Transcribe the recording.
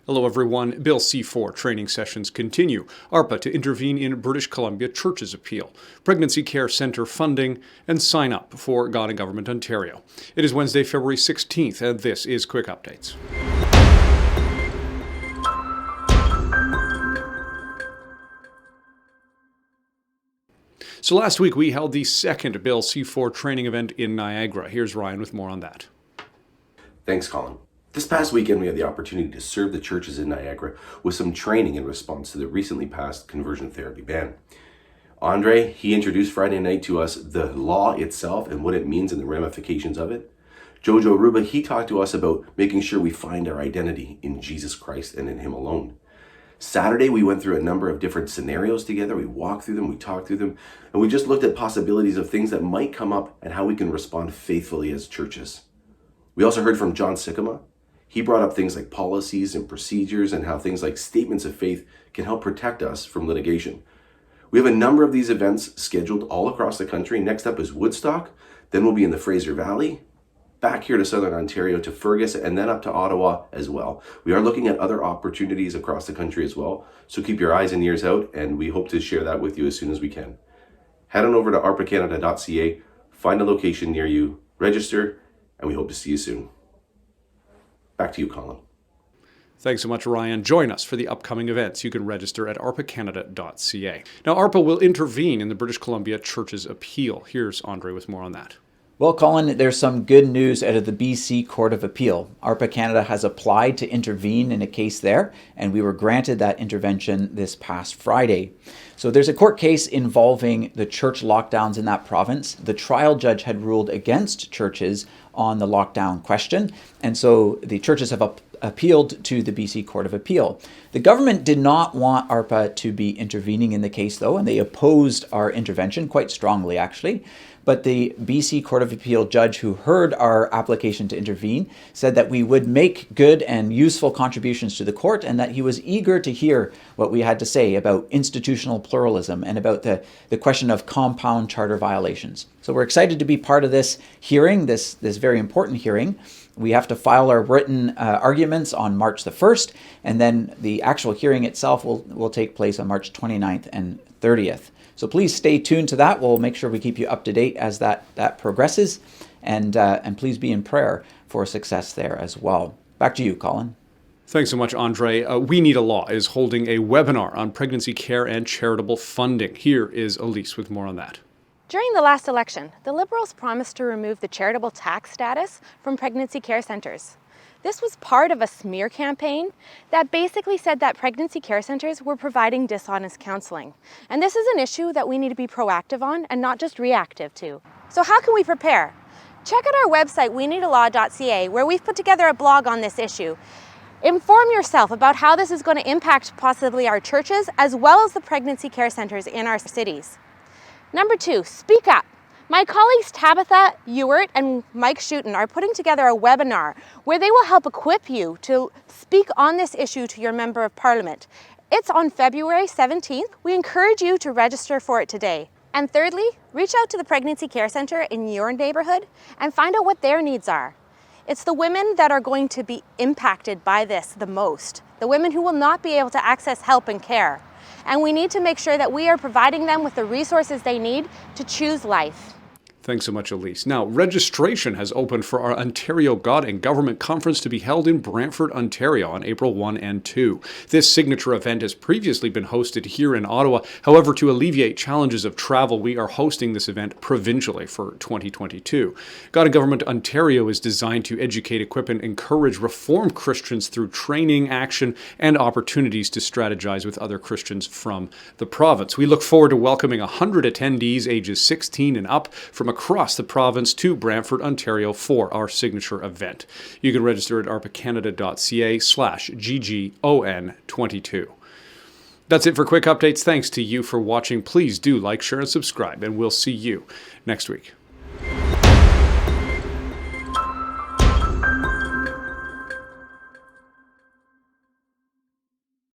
Hello everyone. Bill C4 training sessions continue. ARPA to intervene in British Columbia Church's appeal. Pregnancy Care Centre funding, and sign up for God and Government Ontario. It is Wednesday, February 16th, and this is Quick Updates. So last week we held the second Bill C4 training event in Niagara. Here's Ryan with more on that. Thanks, Colin. This past weekend, we had the opportunity to serve the churches in Niagara with some training in response to the recently passed conversion therapy ban. Andre, he introduced Friday night to us the law itself and what it means and the ramifications of it. Jojo Ruba, he talked to us about making sure we find our identity in Jesus Christ and in Him alone. Saturday, we went through a number of different scenarios together. We walked through them, we talked through them, and we just looked at possibilities of things that might come up and how we can respond faithfully as churches. We also heard from John Sycamore. He brought up things like policies and procedures and how things like statements of faith can help protect us from litigation. We have a number of these events scheduled all across the country. Next up is Woodstock. Then we'll be in the Fraser Valley, back here to Southern Ontario, to Fergus, and then up to Ottawa as well. We are looking at other opportunities across the country as well. So keep your eyes and ears out, and we hope to share that with you as soon as we can. Head on over to arpacanada.ca, find a location near you, register, and we hope to see you soon. Back to you, Colin. Thanks so much, Ryan. Join us for the upcoming events. You can register at arpacanada.ca. Now, ARPA will intervene in the British Columbia Church's appeal. Here's Andre with more on that. Well, Colin, there's some good news out of the BC Court of Appeal. ARPA Canada has applied to intervene in a case there, and we were granted that intervention this past Friday. So there's a court case involving the church lockdowns in that province. The trial judge had ruled against churches on the lockdown question, and so the churches have appealed to the BC Court of Appeal. The government did not want ARPA to be intervening in the case, though, and they opposed our intervention quite strongly, actually. But the BC Court of Appeal judge who heard our application to intervene said that we would make good and useful contributions to the court, and that he was eager to hear what we had to say about institutional pluralism and about the question of compound charter violations. So we're excited to be part of this hearing, this very important hearing. We have to file our written arguments on March the 1st, and then the actual hearing itself will take place on March 29th and 30th. So please stay tuned to that. We'll make sure we keep you up to date as that progresses, and please be in prayer for success there as well. Back to you, Colin. Thanks so much, Andre. We Need a Law is holding a webinar on pregnancy care and charitable funding. Here is Elise with more on that. During the last election, the Liberals promised to remove the charitable tax status from pregnancy care centres. This was part of a smear campaign that basically said that pregnancy care centres were providing dishonest counselling. And this is an issue that we need to be proactive on and not just reactive to. So how can we prepare? Check out our website, weneedalaw.ca, where we've put together a blog on this issue. Inform yourself about how this is going to impact possibly our churches as well as the pregnancy care centres in our cities. Number 2, speak up. My colleagues Tabitha Ewart and Mike Schutten are putting together a webinar where they will help equip you to speak on this issue to your Member of Parliament. It's on February 17th. We encourage you to register for it today. And thirdly, reach out to the Pregnancy Care Centre in your neighbourhood and find out what their needs are. It's the women that are going to be impacted by this the most, the women who will not be able to access help and care. And we need to make sure that we are providing them with the resources they need to choose life. Thanks so much, Elise. Now, registration has opened for our Ontario God and Government Conference to be held in Brantford, Ontario on April 1 and 2. This signature event has previously been hosted here in Ottawa. However, to alleviate challenges of travel, we are hosting this event provincially for 2022. God and Government Ontario is designed to educate, equip, and encourage Reformed Christians through training, action, and opportunities to strategize with other Christians from the province. We look forward to welcoming 100 attendees ages 16 and up from across the province to Brantford, Ontario for our signature event. You can register at arpacanada.ca/GGON22. That's it for Quick Updates. Thanks to you for watching. Please do like, share, and subscribe, and we'll see you next week.